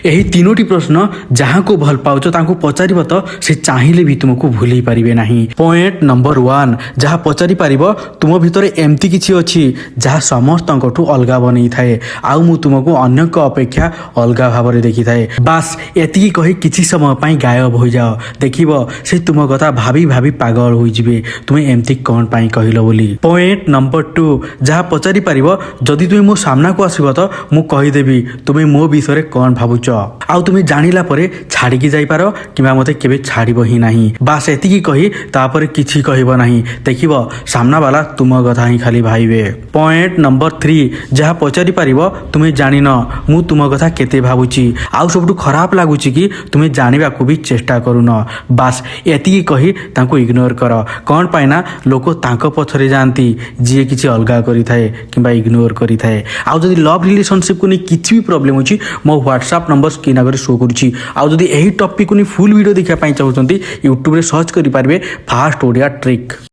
ଏହି ତିନୋଟି ପ୍ରଶ୍ନ ଯାହାକୁ ଭଲ ପାଉଛ ତାଙ୍କୁ ପଚାରିବ ତ ସେ ଚାହିଁଲେ ବି ତୁମକୁ ଭୁଲି ପାରିବେ ନାହିଁ। ପଏଣ୍ଟ ନମ୍ବର 1, ଯାହା ପଚାରି ପାରିବ ତୁମ ଭିତରେ ଏମିତି କିଛି ଅଛି ଯାହା ସମସ୍ତଙ୍କଠୁ ଅଲଗା ବନେଇଥାଏ ଆଉ ମୁଁ ତୁମକୁ ଅନ୍ୟଙ୍କ ଅପେକ୍ଷା ଅଲଗା ଭାବରେ ଦେଖିଥାଏ। ବାସ୍ ଏତିକି କହି କିଛି ସମୟ ପାଇଁ ଗାୟବ ହୋଇଯାଅ, ଦେଖିବ ସେ ତୁମ କଥା ଭାବି ଭାବି ପାଗଳ ହୋଇଯିବେ ତୁମେ ଏମିତି କ'ଣ ପାଇଁ କହିଲ ବୋଲି। ପଏଣ୍ଟ ନମ୍ବର 2, ଯାହା ପଚାରି ପାରିବ ଯଦି ତୁମେ ମୋ ସାମ୍ନାକୁ ଆସିବ ତ ମୁଁ କହିଦେବି ତୁମେ ମୋ ବିଷୟରେ କ'ଣ ଭାବୁଛ ଆଉ ତୁମେ ଜାଣିଲା ପରେ ଛାଡ଼ିକି ଯାଇପାର କିମ୍ବା ମୋତେ କେବେ ଛାଡ଼ିବ ହିଁ ନାହିଁ। ବାସ୍ ଏତିକି କହି ତାପରେ କିଛି କହିବ ନାହିଁ, ଦେଖିବ ସାମ୍ନାବାଲା ତୁମ କଥା ହିଁ ଖାଲି ଭାବିବେ। ପଏଣ୍ଟ ନମ୍ବର 3, ଯାହା ପଚାରି ପାରିବ ତୁମେ ଜାଣିନ ମୁଁ ତୁମ କଥା କେତେ ଭାବୁଛି ଆଉ ସବୁଠୁ ଖରାପ ଲାଗୁଛି କି ତୁମେ ଜାଣିବାକୁ ବି ଚେଷ୍ଟା କରୁନ। ବାସ୍ ଏତିକି କହି ତାଙ୍କୁ ଇଗ୍ନୋର କର। କ'ଣ ପାଇଁ ନା ଲୋକ ତାଙ୍କ ପଛରେ ଯାଆନ୍ତି ଯିଏ କିଛି ଅଲଗା କରିଥାଏ କିମ୍ବା ଇଗ୍ନୋର କରିଥାଏ। ଆଉ ଯଦି ଲଭ୍ ରିଲେସନସିପ୍କୁ ନେଇ କିଛି ବି ପ୍ରୋବ୍ଲେମ୍ ଅଛି ମୋ ହ୍ୱାଟ୍ସଆପ୍ ନମ୍ବର ସ୍କ୍ରିନ୍ ଆଗରେ ଶୋ କରୁଛି। ଆଉ ଯଦି ଏହି ଟପିକ୍କୁ ନେଇ ଫୁଲ୍ ଭିଡ଼ିଓ ଦେଖିବା ପାଇଁ ଚାହୁଁଛନ୍ତି ୟୁଟ୍ୟୁବରେ ସର୍ଚ୍ଚ କରିପାରିବେ ଫାଷ୍ଟ ଓଡ଼ିଆ ଟ୍ରିକ୍।